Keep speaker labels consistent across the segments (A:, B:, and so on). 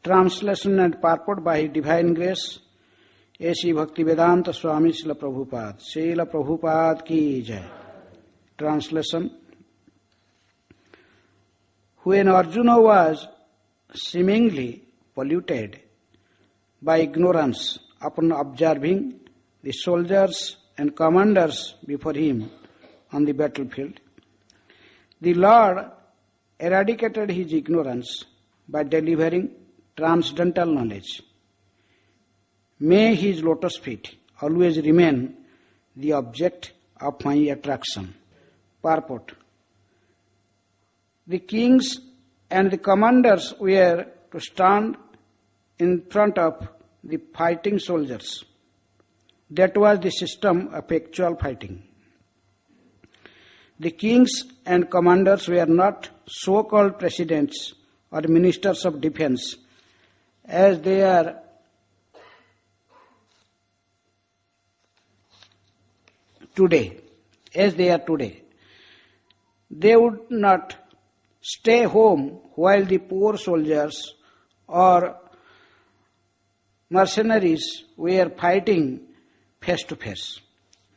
A: Translation and purport by His Divine Grace, A.C. Bhaktivedanta Swami Srila Prabhupada. Srila Prabhupada ki jai. Translation. When Arjuna was seemingly polluted by ignorance upon observing the soldiers and commanders before him on the battlefield, the Lord eradicated his ignorance by delivering transcendental knowledge. May his lotus feet always remain the object of my attraction. Purport. The kings and the commanders were to stand in front of the fighting soldiers. That was the system of actual fighting. The kings and commanders were not so-called presidents or ministers of defense as they are today. They would not stay home while the poor soldiers or mercenaries were fighting face to face.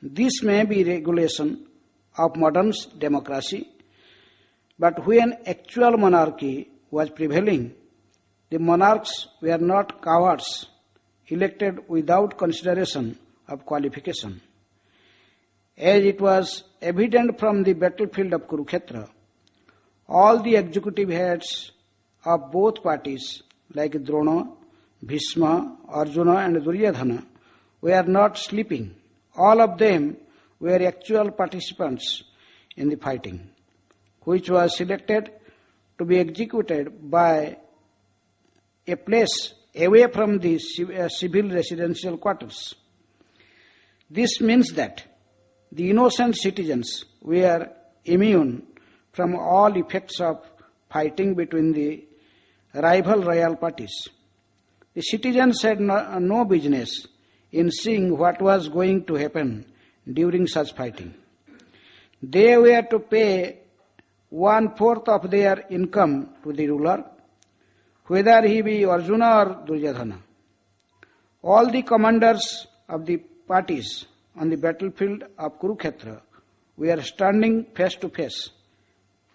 A: This may be regulation of modern democracy, but when actual monarchy was prevailing, the monarchs were not cowards elected without consideration of qualification. As it was evident from the battlefield of Kurukshetra, all the executive heads of both parties like Drona, Bhishma, Arjuna and Duryodhana were not sleeping. All of them were actual participants in the fighting, which was selected to be executed by a place away from the civil residential quarters. This means that the innocent citizens were immune from all effects of fighting between the rival royal parties. The citizens had no business in seeing what was going to happen during such fighting. They were to pay 1/4 of their income to the ruler, whether he be Arjuna or Duryodhana. All the commanders of the parties on the battlefield of Kurukshetra were standing face to face,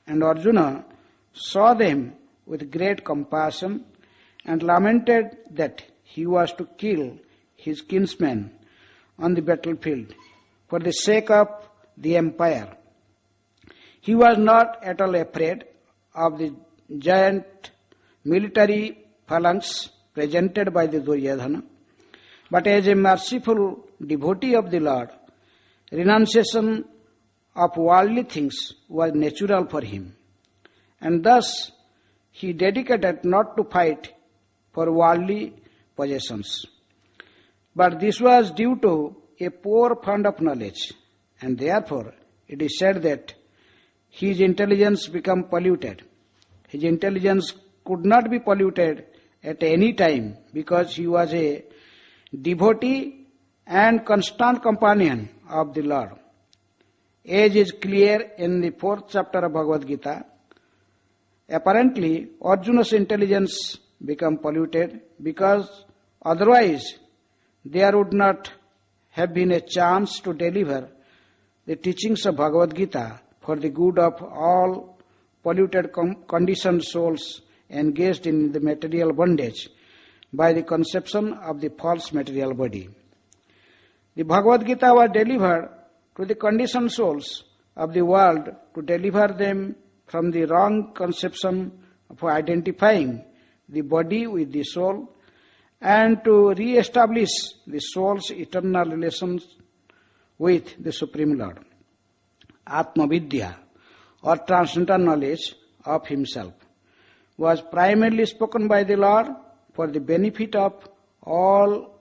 A: and Arjuna saw them with great compassion and lamented that he was to kill his kinsmen on the battlefield for the sake of the empire. He was not at all afraid of the giant military phalanx presented by the Duryodhana, but as a merciful devotee of the Lord, renunciation of worldly things was natural for him, and thus he dedicated not to fight for worldly possessions. But this was due to a poor fund of knowledge, and therefore it is said that his intelligence became polluted. His intelligence could not be polluted at any time because he was a devotee and constant companion of the Lord. As is clear in the 4th chapter of Bhagavad Gita, apparently Arjuna's intelligence became polluted because otherwise there would not have been a chance to deliver the teachings of Bhagavad Gita for the good of all polluted conditioned souls engaged in the material bondage by the conception of the false material body. The Bhagavad Gita was delivered to the conditioned souls of the world to deliver them from the wrong conception of identifying the body with the soul and to re-establish the soul's eternal relations with the Supreme Lord. Atma Vidya, or transcendental knowledge of himself, was primarily spoken by the Lord for the benefit of all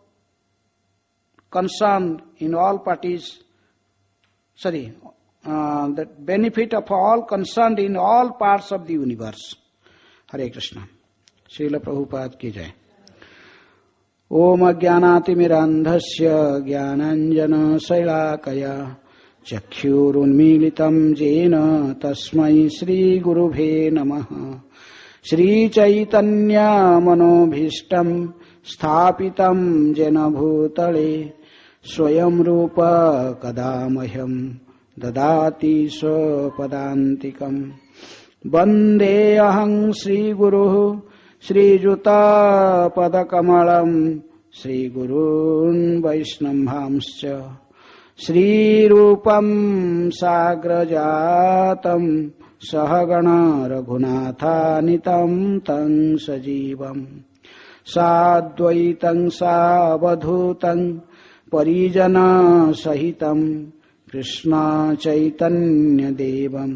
A: concerned in all parties, the benefit of all concerned in all parts of the universe. Hare Krishna. Srila Prabhupada ki jai. Om Ajnanatimirandhasya Jnananjana Shailakaya Chakhyurunmilitam Jena Tasmai Shri Gurubhe Namaha श्रीचैतन्यमनोभीष्टं स्थापितं येन भूतले स्वयं रूप कदा मह्यं ददाति स्वपदान्तिकम्। वन्देऽहं श्रीगुरुः श्रीयुतापदकमलं श्रीगुरून् वैष्णवांश्च श्रीरूपं साग्रजातं सहगण रघुनाथानितं तं सजीवम् साद्वैतं सावधूतं परिजनसहितं कृष्ण चैतन्यदेवं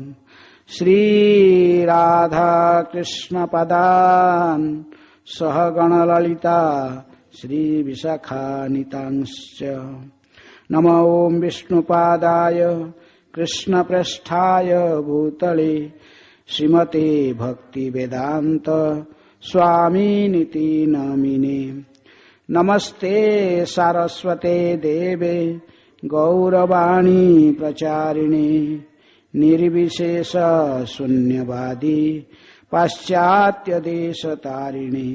A: श्रीराधाकृष्णपदान् सहगणललिता श्रीविशाखानितांश्च। नमो ॐ विष्णुपादाय कृष्णप्रेष्ठाय भूतले श्रीमते भक्तिवेदान्त स्वामिनिति नामिने। नमस्ते सारस्वते देवे गौरवाणी प्रचारिणे निर्विशेष शून्यवादी पाश्चात्यदेशतारिणे।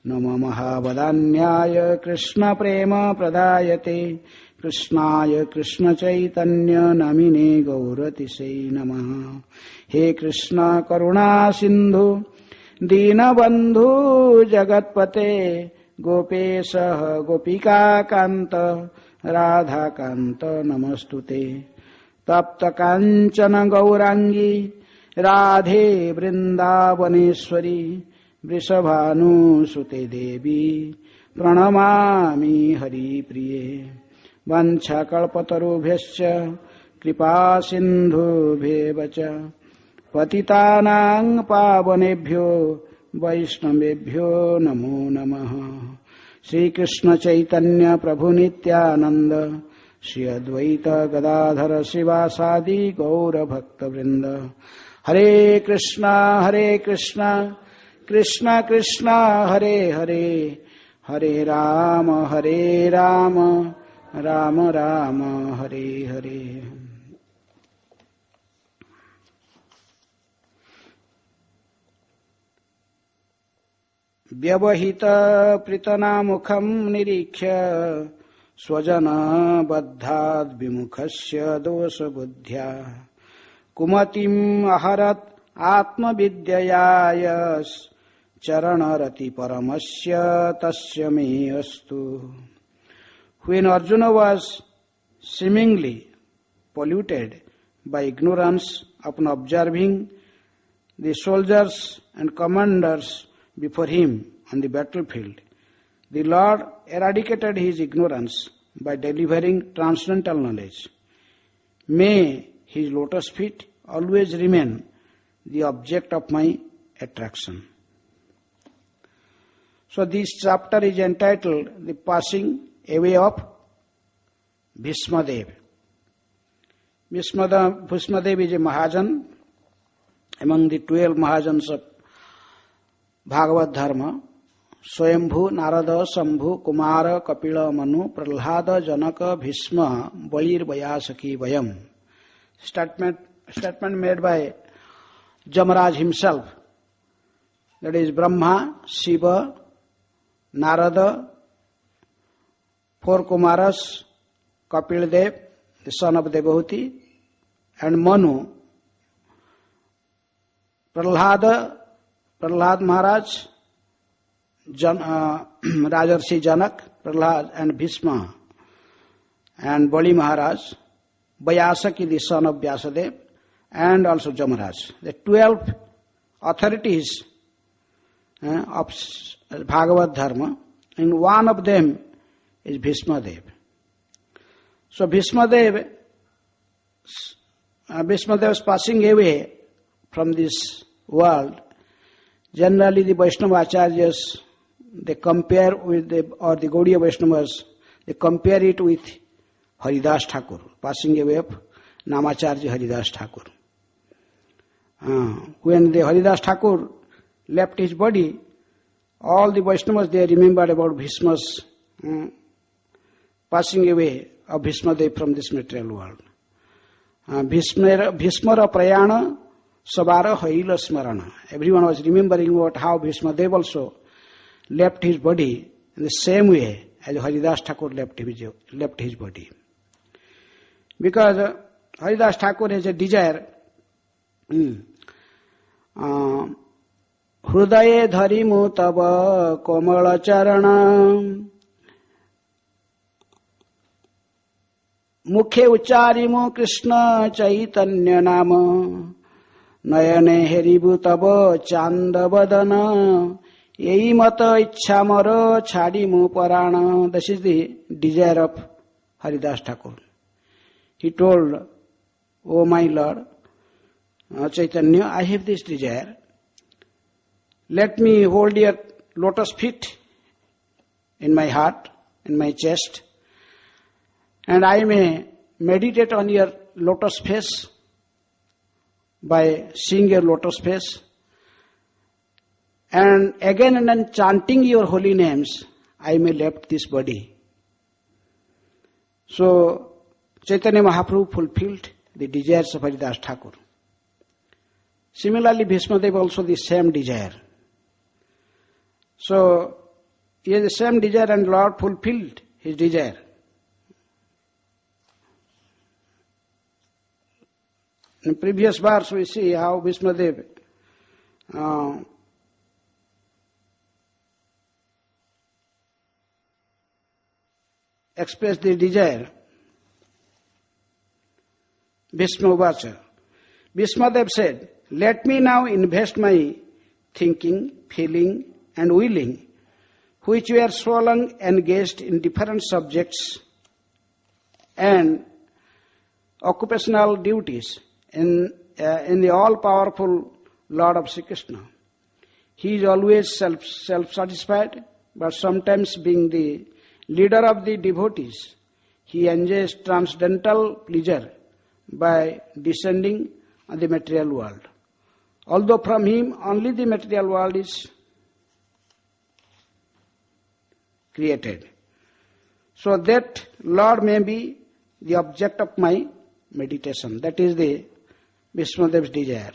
A: नमो महावदान्याय कृष्ण प्रेम प्रदायते कृष्णाय कृष्ण चैतन्य नामिने गौरतिसे नमः। हे कृष्ण करुणा सिंधु दीनबंधु जगत्पते गोपेश गोपिकाकांत राधाकांत नमस्तुते। तप्त कांचन गौरांगी राधे वृंदावनेश्वरी वृषभानुसुते देवी प्रणमामि हरिप्रिये। वंशकल्पतरुभ्यश्च कृपा सिन्धुभ्येव च पतितानां पावनेभ्यो वैष्णवेभ्यो नमो नमः। श्री कृष्ण चैतन्य प्रभु नित्यानंद श्री अद्वैत गदाधर शिवासादि गौर भक्तवृंद। हरे कृष्णा कृष्ण कृष्ण हरे हरे हरे राम राम राम हरे हरे। व्यवहित प्रीतनामुखं निरीक्ष्य स्वजन बद्धाद् विमुखस्य दोषबुद्ध्या कुमतिम् अहरत् आत्मविद्ययाय चरणरति परमस्य तस्य मे अस्तु। When Arjuna was seemingly polluted by ignorance upon observing the soldiers and commanders before him on the battlefield, the Lord eradicated his ignorance by delivering transcendental knowledge. May his lotus feet always remain the object of my attraction. So this chapter is entitled The Passing Away of Bhishmadev. Bhishmadev is a Mahajan among the 12 Mahajans of Bhagavad Dharma. Swayambhu, Narada, Shambhu, Kumara, Kapila, Manu, Prahlada, Janaka, Bhishma, Balir, Vyasaki, Vayam. Statement made by Jamaraj himself. That is Brahma, Shiva, Narada, 4 Kumaras, Kapil Dev, the son of Devahuti, and Manu, Prahlad Maharaj, Rajarshi Janak, Prahlad and Bhishma, and Bali Maharaj, Vyasaki, the son of Vyasadev, and also Jamaraj. The 12 authorities of Bhagavad Dharma, and one of them is Bhishmadev. So Bhishmadev's passing away from this world. Generally the Vaishnava Acharyas, they compare with the Gaudiya Vaishnavas, they compare it with Haridas Thakur, passing away of Namacharya Haridas Thakur. When the Haridas Thakur left his body, all the Vaishnavas, they remembered about Bhishma's passing away of Bhishmadev from this material world. Bhishmara prayana Sabara Haila Smarana. Everyone was remembering about how Bhishma Dev also left his body in the same way as Haridas Thakur left his body. Because Haridas Thakur has a desire, Hrudaye dharimu tava komala charana Mukhe ucharimu Krishna chaitanya nama Nayane heribu tava chandavadana Yei mata ichha mara chadimu parana. This is the desire of Haridas Thakur. He told, O my Lord, Chaitanya, I have this desire. Let me hold your lotus feet in my heart, in my chest, and I may meditate on your lotus face by seeing your lotus face, and again chanting your holy names, I may left this body. So, Chaitanya Mahaprabhu fulfilled the desires of Haridas Thakur. Similarly, Bhishma Dev also the same desire. So, he has the same desire and Lord fulfilled his desire. In previous verse we see how Bhishma Dev expressed the desire. Bhishma Uvacha. Bhishma Dev said, let me now invest my thinking, feeling and willing, which were so long engaged in different subjects and occupational duties in the all-powerful Lord of Sri Krishna. He is always self-satisfied, but sometimes being the leader of the devotees, he enjoys transcendental pleasure by descending on the material world. Although from him only the material world is created. So that Lord may be the object of my meditation. That is the Bhishma Dev's desire.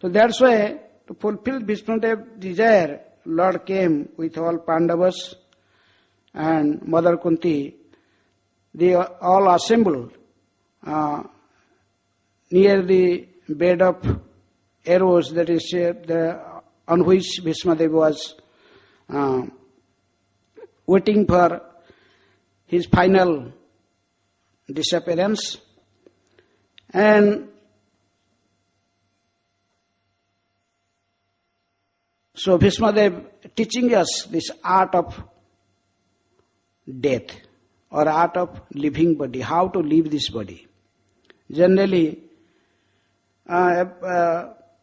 A: So that's why to fulfill Bhishma Dev's desire, Lord came with all Pandavas and Mother Kunti. They all assembled near the bed of arrows, that is on which Bhishma Dev was waiting for his final disappearance. And so Bhishma Dev teaching us this art of death or art of living body, how to leave this body. Generally,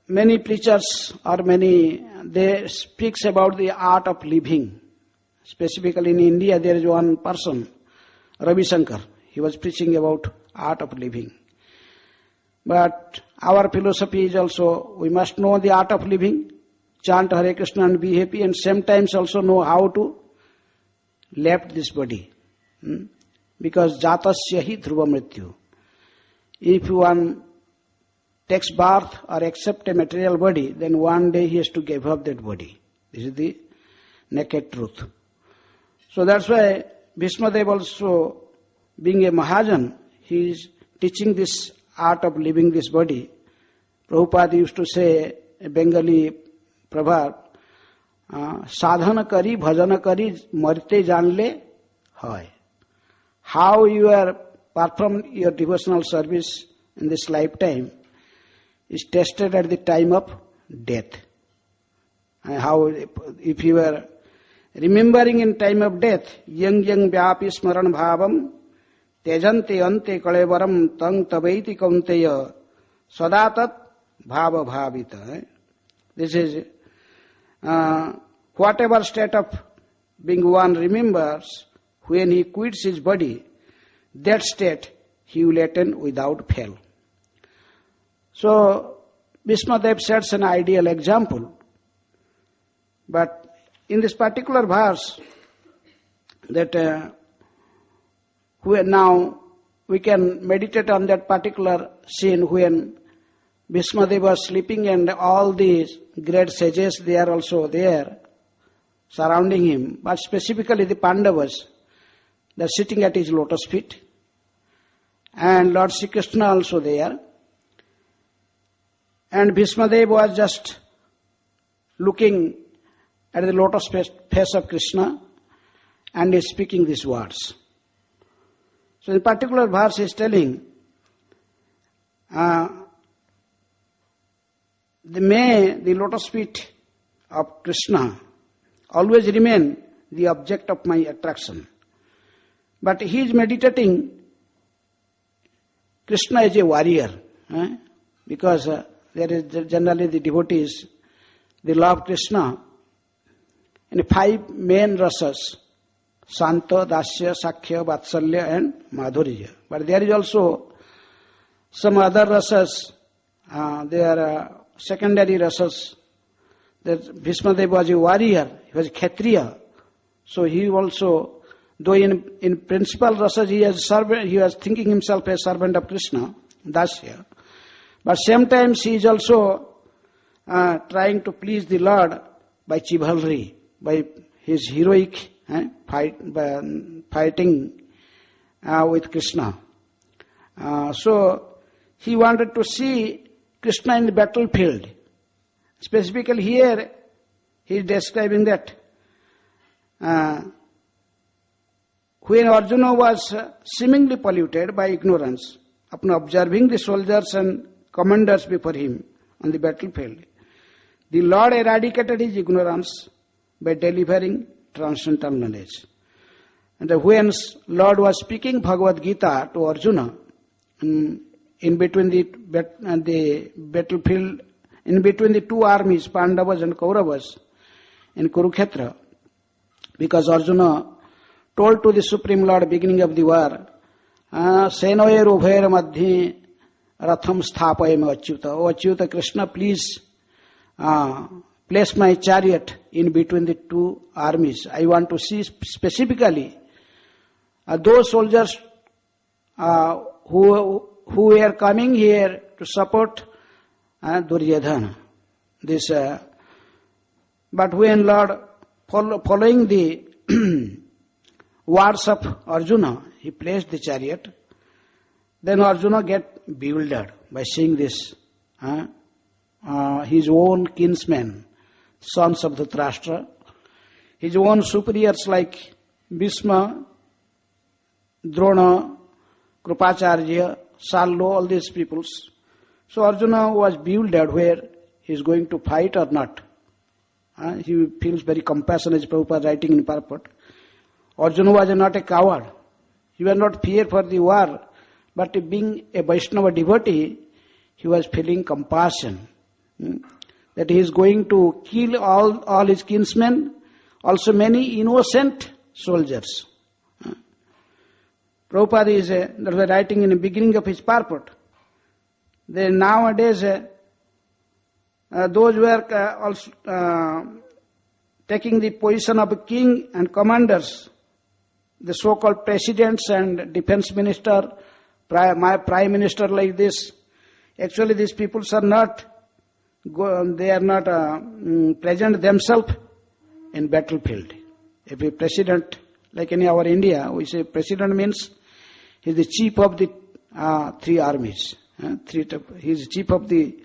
A: many preachers or they speaks about the art of living. Specifically in India, there is one person, Ravi Shankar. He was preaching about art of living. But our philosophy is also, we must know the art of living, chant Hare Krishna and be happy, and sometimes also know how to left this body. Because jatasya hi dhruva mrityu. If one takes birth or accept a material body, then one day he has to give up that body. This is the naked truth. So that's why Bhishma Dev also, being a Mahajan, he is teaching this art of living this body. Prabhupada used to say, a Bengali proverb, sadhana kari, bhajana kari, marite janle hoy. How you are perform your devotional service in this lifetime is tested at the time of death. And how, if you are remembering in time of death, yang vyapi smaran bhavam, tejante ante kalevaram tang tabaiti kaunteya sadatat bhava bhavita. This is whatever state of being one remembers, when he quits his body, that state he will attain without fail. So, Bhishma Dev sets an ideal example. But in this particular verse, that when now we can meditate on that particular scene when Bhismadeva was sleeping and all these great sages, they are also there surrounding him. But specifically the Pandavas, they are sitting at his lotus feet. And Lord Sri Krishna also there. And Bhismadeva was just looking at the lotus face of Krishna and is speaking these words. So in particular verse he is telling, the lotus feet of Krishna always remain the object of my attraction. But he is meditating Krishna as a warrior, because there is generally the devotees, they love Krishna in 5 main rasas, Santa, Dasya, Sakhya, Vatsalya and Madhurya. But there is also some other rasas, they are secondary rasas. That Bhismadeva was a warrior, he was a Kshatriya. So he also, though in principal rasas he was thinking himself a servant of Krishna, Dasya. But sometimes he is also trying to please the Lord by chivalry, by his heroic fighting with Krishna. So he wanted to see Krishna in the battlefield. Specifically here, he is describing that when Arjuna was seemingly polluted by ignorance, upon observing the soldiers and commanders before him on the battlefield, the Lord eradicated his ignorance by delivering transcendental knowledge. And when Lord was speaking Bhagavad Gita to Arjuna, in between the battlefield, in between the 2 armies, Pandavas and Kauravas, in Kurukshetra, because Arjuna told to the Supreme Lord beginning of the war, Senoyer Ubhair Madhye Ratham Sthapayam Achyuta. O Achyuta Krishna, please place my chariot in between the 2 armies. I want to see specifically those soldiers who were coming here to support Duryodhana. But when Lord, following the words of Arjuna, he placed the chariot, then Arjuna get bewildered by seeing this. His own kinsmen, sons of the Dhritarashtra, his own superiors like Bhishma, Drona, Krupacharya, Sallo, all these peoples. So Arjuna was bewildered where he is going to fight or not. He feels very compassionate, as Prabhupada writing in purport. Arjuna was not a coward. He was not fear for the war, but being a Vaishnava devotee, he was feeling compassion. That he is going to kill all his kinsmen, also many innocent soldiers. Prabhupada is writing in the beginning of his purport. Nowadays, those who are also taking the position of king and commanders, the so-called presidents and defense minister, prime minister like this, actually these people are not present themselves in battlefield. If a president, like in our India, we say president means he is the chief of the 3 armies. He is chief of the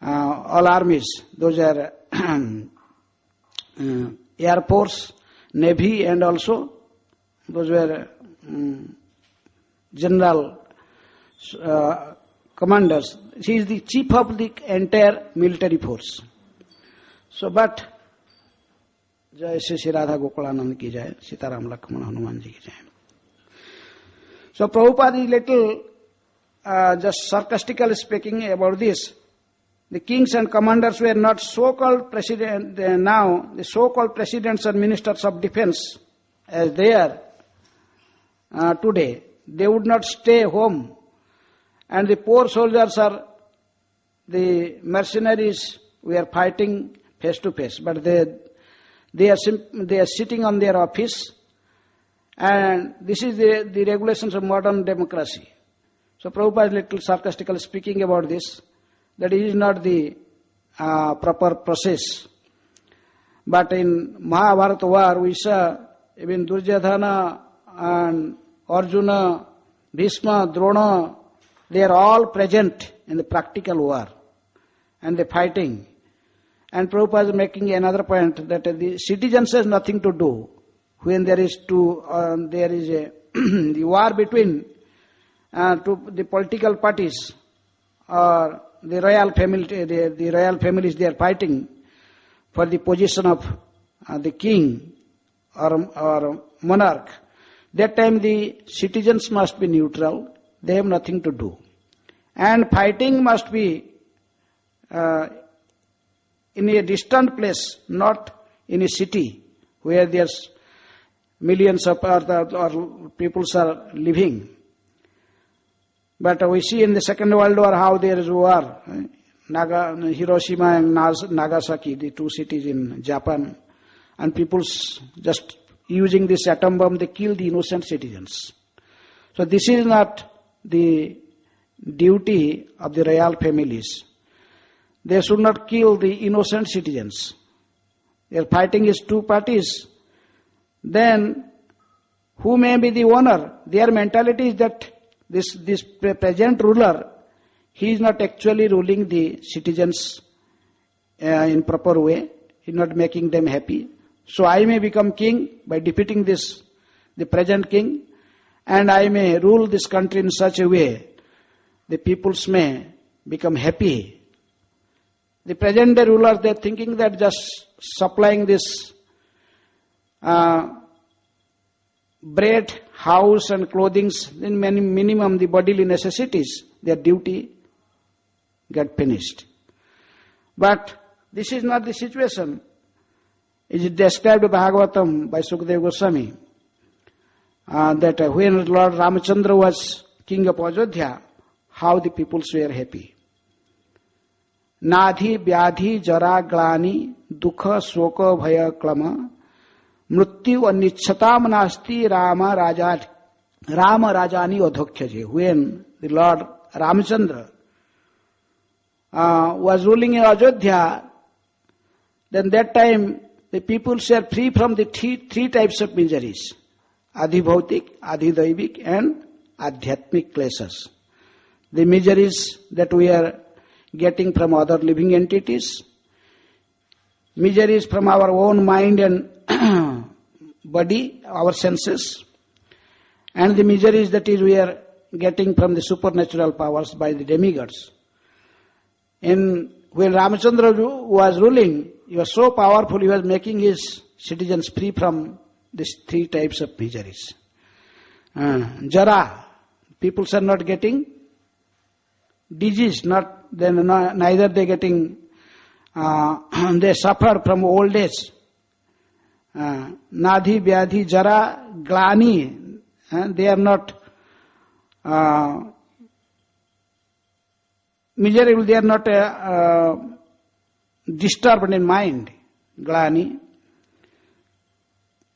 A: all armies. Those are Air Force, Navy, and also those were general commanders. He is the chief of the entire military force. So, but Jai Shri Radha Gokulanand ki jai, Sitaram Lakshmana Hanuman ji ki jai. So Prabhupada is little just sarcastically speaking about this. The kings and commanders were not so-called president now, the so-called presidents and ministers of defense as they are today. They would not stay home. And the poor soldiers are the mercenaries we are fighting face to face. But they are sitting on their office, and this is the regulations of modern democracy. So Prabhupada is little sarcastically speaking about this, that is not the proper process. But in Mahabharata war, we saw even Duryodhana and Arjuna, Bhishma, Drona, they are all present in the practical war and they fighting. And Prabhupada is making another point that the citizens has nothing to do when there is a the war between the political parties or the royal family. The royal families, they are fighting for the position of the king or monarch. That time the citizens must be neutral. They have nothing to do. And fighting must be in a distant place, not in a city where there's millions of or peoples are living. But we see in the Second World War how there is war. Hiroshima and Nagasaki, the two cities in Japan, and people's just using this atom bomb, they kill the innocent citizens. So this is not the duty of the royal families. They should not kill the innocent citizens. Their fighting is two parties. Then who may be the owner? Their mentality is that this present ruler, he is not actually ruling the citizens in proper way. He is not making them happy. So I may become king by defeating the present king, and I may rule this country in such a way the peoples may become happy. The present day rulers, they are thinking that just supplying this bread, house and clothing, in minimum the bodily necessities, their duty get finished. But this is not the situation. It is described in Bhagavatam by Sukadeva Goswami that when Lord Ramachandra was king of Ajodhya, how the peoples were happy. Nadhi, Vyadhi, Jara, Glani, Dukha, Soka, Bhaya, Klama, Mrityu, Anichatam Nasti, Rama, Rajani, Adhokhyaje. When the Lord Ramachandra was ruling in Ajodhya, then that time the people were free from the three types of miseries: Adhibhautik, Adhidaivik and Adhyatmik kleshas. The miseries that we are getting from other living entities, miseries from our own mind and body, our senses, and the miseries that is we are getting from the supernatural powers by the demigods. When Ramachandra was ruling, he was so powerful, he was making his citizens free from these three types of miseries. Jara, people are not getting disease, neither they getting, they suffer from old age. Nadhi, Vyadhi, Jara, Glani, they are not miserable, they are not disturbed in mind. Glani.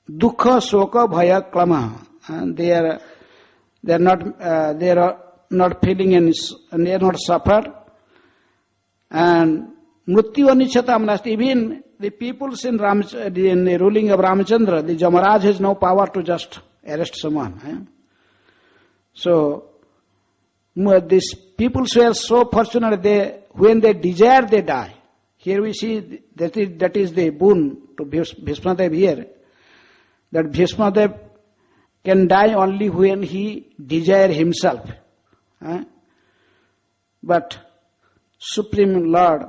A: Dukha, Soka, Bhaya, Klama. They are not feeling any, and they are not suffered. And Mrityu Anichatam Nasti. Even the peoples in the ruling of Ramachandra, the Jamaraj has no power to just arrest someone. So these peoples were so fortunate, when they desire, they die. Here we see that is the boon to Bhishmadev here, that Bhishmadev can die only when he desire himself. But Supreme Lord,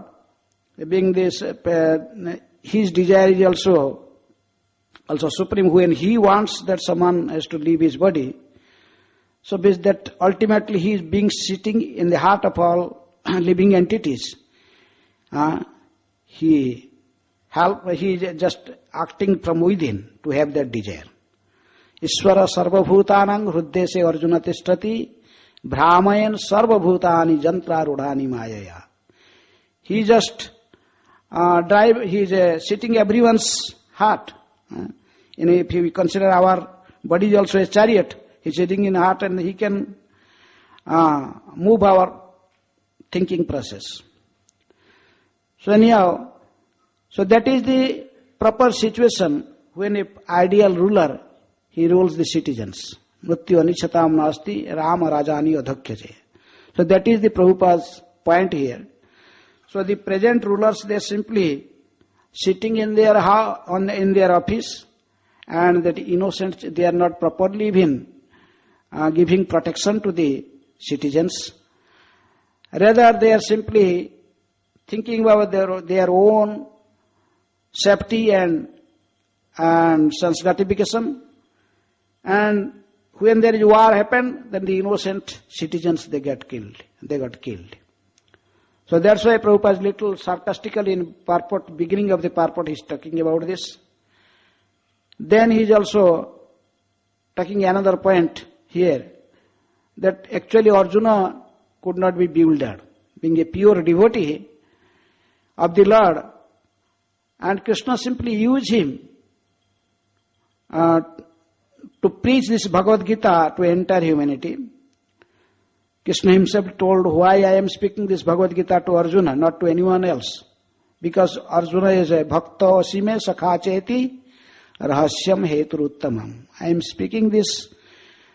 A: being this, his desire is also supreme. When he wants that someone has to leave his body, so that ultimately he is being sitting in the heart of all living entities. He is just acting from within to have that desire. Ishvara sarvabhutanang hruddese arjuna tishtati brahmayan sarvabhutani jantra rudhani mayaya. He just he is sitting everyone's heart. If we consider our body is also a chariot, he is sitting in heart and he can move our thinking process. So anyhow, so that is the proper situation when an ideal ruler, he rules the citizens. Mrityu anichatam nasti Rama Rajani adhakyaje. So that is the Prabhupada's point here. So the present rulers, they are simply sitting in their in their office, and that innocent, they are not properly even giving protection to the citizens. Rather, they are simply thinking about their own safety and sense gratification. And when there is war happen, then the innocent citizens, they got killed. So that's why Prabhupada is little sarcastically in purport, beginning of the purport, he is talking about this. Then he is also talking another point here, that actually Arjuna could not be bewildered, being a pure devotee of the Lord, and Krishna simply used him to preach this Bhagavad Gita to entire humanity. Krishna himself told why I am speaking this Bhagavad Gita to Arjuna, not to anyone else. Because Arjuna is a bhakta asime sakha cheti rahasyam heturuttamam. I am speaking this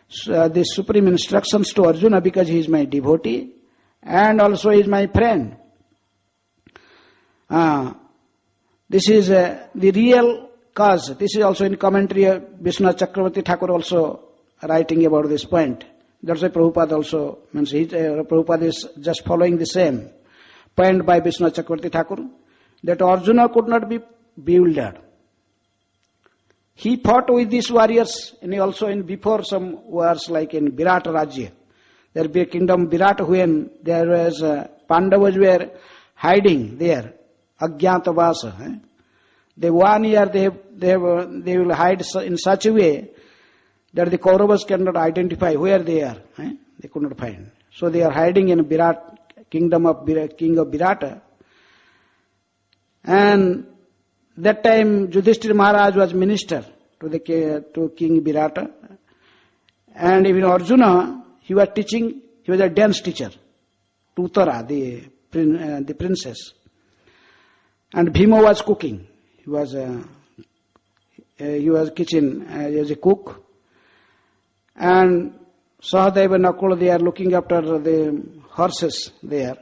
A: supreme instructions to Arjuna because he is my devotee and also he is my friend. This is the real cause. This is also in commentary of Vishnu Chakravarti Thakur also writing about this point. That's why Prabhupada also means Prabhupada is just following the same point by Vishnu Chakravarti Thakur, that Arjuna could not be bewildered. He fought with these warriors, and also in before some wars like in Virat Rajya. There will be a kingdom Virat when there was Pandavas were hiding there, Ajnatavasa. The 1 year they will hide in such a way that the Kauravas cannot identify where they are. They could not find. So they are hiding in Virat, kingdom of king of Virata. And that time Yudhishthira Maharaj was minister to King Virata. And even Arjuna, he was teaching, he was a dance teacher to Uttara, the princess. And Bhima was cooking. He was kitchen, he was a cook. And Sahadeva and Nakula, they are looking after the horses there.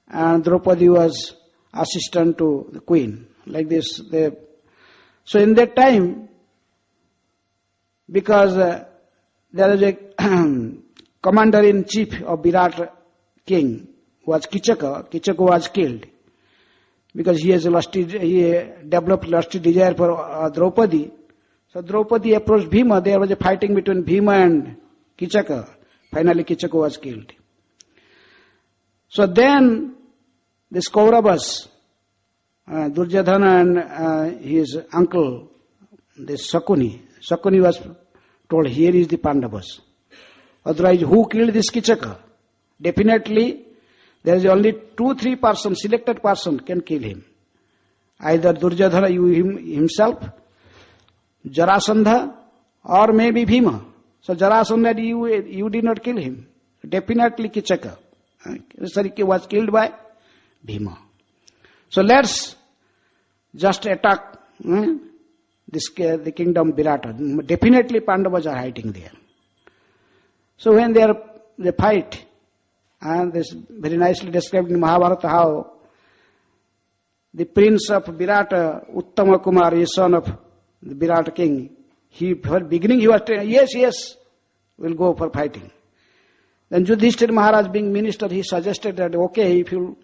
A: And Draupadi was assistant to the queen. Like this. So in that time, because there is a commander-in-chief of Virat king, was Kichaka. Kichaka was killed. Because he developed lusty desire for Draupadi. So Draupadi approached Bhima. There was a fighting between Bhima and Kichaka. Finally Kichaka was killed. So then this Kauravas, Duryodhana and his uncle, this Sakuni was told, here is the Pandavas. Otherwise, who killed this Kichaka? Definitely, there is only 2-3 persons, selected person can kill him. Either Duryodhana himself, Jarasandha, or maybe Bhima. So Jarasandha, you did not kill him. Definitely Kichaka. Sariki was killed by Bhima. So let's just attack the kingdom Virata. Definitely Pandavas are hiding there. So when they fight, and this very nicely described in Mahabharata how the prince of Virata, Uttama Kumar, his son of the Virat king, for beginning he was saying, yes, we'll go for fighting. Then Yudhishthira Maharaj being minister, he suggested that, okay, if you're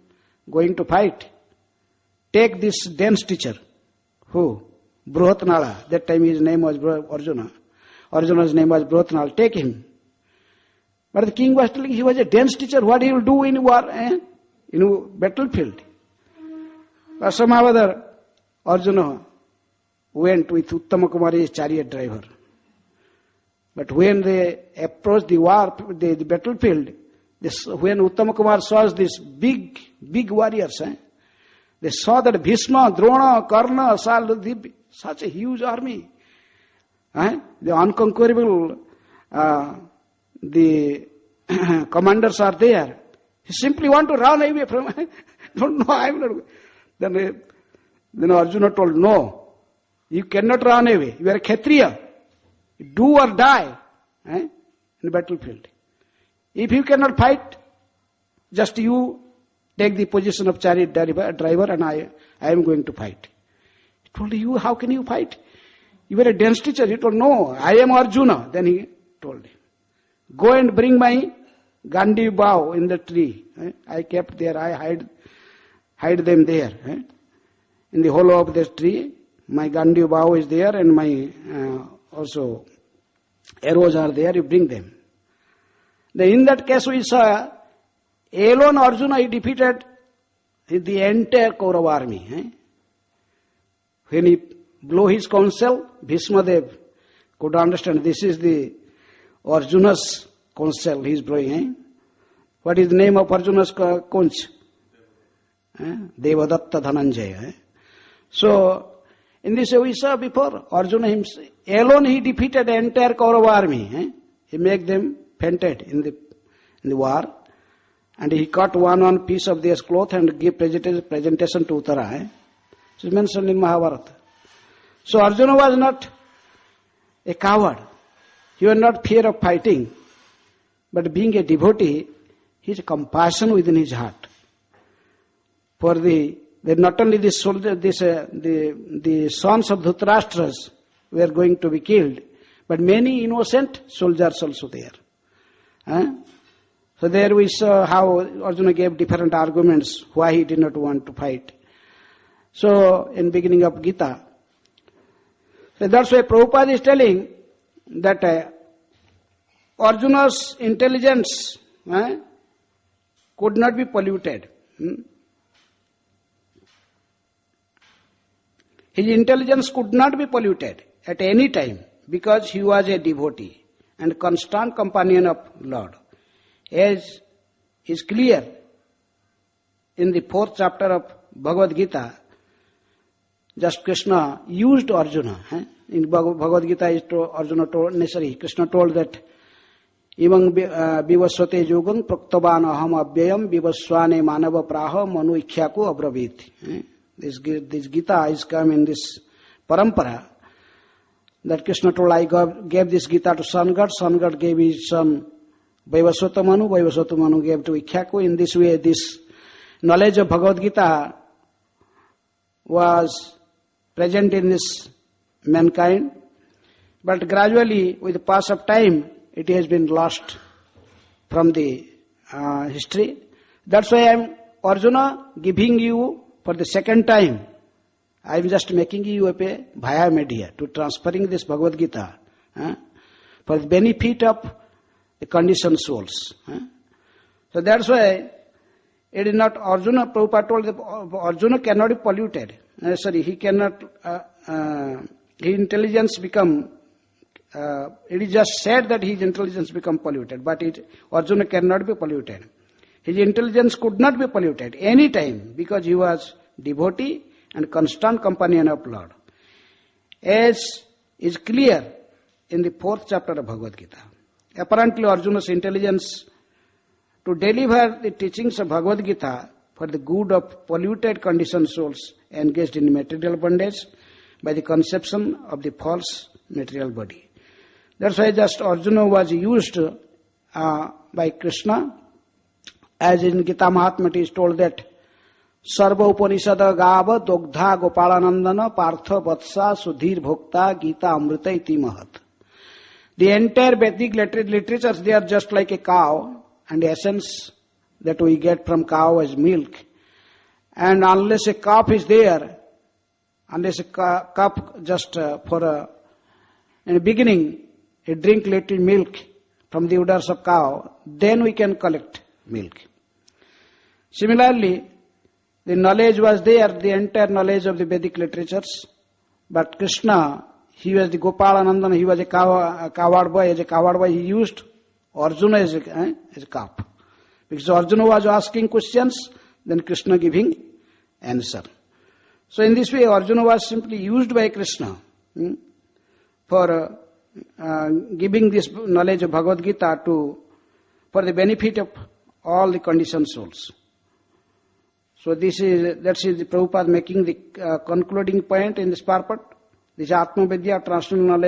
A: going to fight, take this dance teacher. Who? Bruhatnala. That time his name was Arjuna. Arjuna's name was Bruhatnala. Take him. But the king was telling he was a dance teacher. What he will do in war? In a battlefield. But somehow other, Arjuna went with Uttama Kumar, his chariot driver. But when they approached the war, the battlefield, when Uttama Kumar saw these big warriors, they saw that Bhishma, Drona, Karna, Sal, such a huge army. The unconquerable, the commanders are there. He simply want to run away from, don't know, I'm not. Then Arjuna told, no, you cannot run away. You are a Kshatriya. Do or die in the battlefield. If you cannot fight, just you take the position of chariot driver and I am going to fight. He told, you, how can you fight? You were a dance teacher. He told, no, I am Arjuna. Then he told him, go and bring my Gandhi bow in the tree. I kept there, I hide them there. In the hollow of this tree, my Gandhi bow is there and my also arrows are there, you bring them. Then in that case we saw, alone Arjuna, he defeated the entire Kaurava army. When he blew his counsel, Bhishmadev could understand this is the Arjuna's counsel he is blowing. What is the name of Arjuna's conch? Devadatta Dhananjaya. So, in this way we saw before, Arjuna himself, alone he defeated the entire Kaurava army. He made them fainted in the war. And he cut one piece of their cloth and gave presentation to Uttara. It is mentioned in Mahabharata. So Arjuna was not a coward. He was not fear of fighting. But being a devotee, he had compassion within his heart. For not only the sons of Dhritarashtra's were going to be killed, but many innocent soldiers also there. So there we saw how Arjuna gave different arguments why he did not want to fight. So in beginning of Gita, so that's why Prabhupada is telling that Arjuna's intelligence could not be polluted. His intelligence could not be polluted at any time because he was a devotee and constant companion of Lord. As is clear in the 4th chapter of Bhagavad Gita, just Krishna used Arjuna. In Bhagavad Gita, Krishna told that Imang vivasvate yogam praktavan aham abhyayam vivasvane manava praha manu ikhyako abravit. This Gita is come in this parampara that Krishna told, I gave this Gita to Sun God gave his son Vaivasvata Manu gave to Ikhyako. In this way, this knowledge of Bhagavad Gita was present in this mankind, but gradually, with the pass of time, it has been lost from the history. That's why I am, Arjuna, giving you for the second time. I am just making you a via media to transferring this Bhagavad Gita for the benefit of the conditioned souls. So that's why it is not Arjuna. Prabhupada told that Arjuna cannot be polluted. He cannot. His intelligence become. It is just said that his intelligence become polluted, but Arjuna cannot be polluted. His intelligence could not be polluted any time because he was devotee and constant companion of Lord. As is clear in the 4th chapter of Bhagavad Gita. Apparently Arjuna's intelligence to deliver the teachings of Bhagavad Gita for the good of polluted conditioned souls engaged in material bondage by the conception of the false material body. That's why just Arjuna was used by Krishna. As in Gita Mahatmya it is told that Sarva Upanishada Gava Dogdha Gopalanandana Partha Vatsa Sudhir Bhokta Gita Amrita iti Mahat. The entire Vedic literatures, they are just like a cow, and the essence that we get from cow is milk. And unless a calf is there, unless a calf just in the beginning, a drink little milk from the udders of cow, then we can collect milk. Similarly, the knowledge was there, the entire knowledge of the Vedic literatures, but Krishna, he was the Gopalanandana, he was a coward boy. As a coward boy, he used Arjuna as a calf. Because Arjuna was asking questions, then Krishna giving answer. So in this way, Arjuna was simply used by Krishna for giving this knowledge of Bhagavad Gita for the benefit of all the conditioned souls. So that is the Prabhupada making the concluding point in this purport. This Atma Vidya, transcendental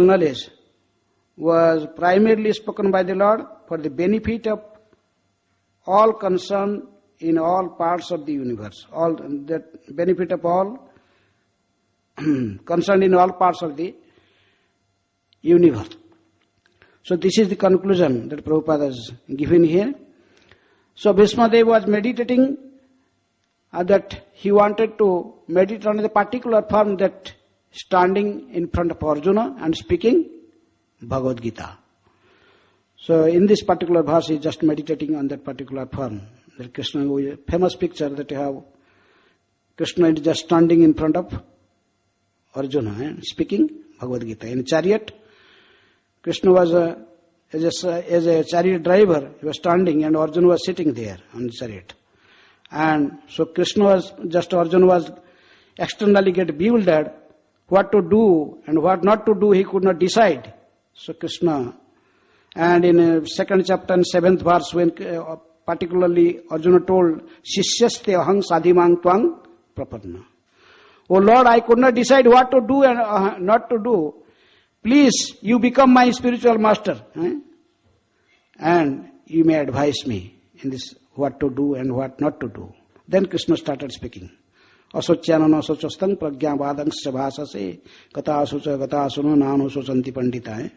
A: knowledge, was primarily spoken by the Lord for the benefit of all concerned in all parts of the universe. All that benefit of all concerned in all parts of the universe. So this is the conclusion that Prabhupada has given here. So Bhismadev was meditating that he wanted to meditate on the particular form, that standing in front of Arjuna and speaking Bhagavad Gita. So in this particular verse he is just meditating on that particular form. That Krishna, famous picture that you have, Krishna is just standing in front of Arjuna and speaking Bhagavad Gita. In a chariot, Krishna was as a chariot driver, he was standing and Arjuna was sitting there on the chariot. And so Arjuna was externally get bewildered what to do and what not to do, he could not decide. So Krishna, and in second chapter and 7th verse, when particularly Arjuna told, Sishyaste ahang sadhimang twang prapanna. Oh Lord, I could not decide what to do and not to do. Please, you become my spiritual master. And you may advise me in this, what to do and what not to do. Then Krishna started speaking. Asocyanana sochastang pragya vadangsya bhasase kata asocha gata asuno nano sochanti pandita.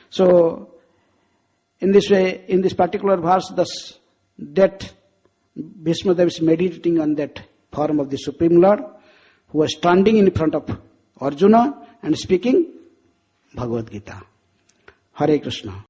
A: So, in this way, in this particular verse, that Bhismadev is meditating on that form of the Supreme Lord, who was standing in front of Arjuna and speaking Bhagavad Gita. Hare Krishna.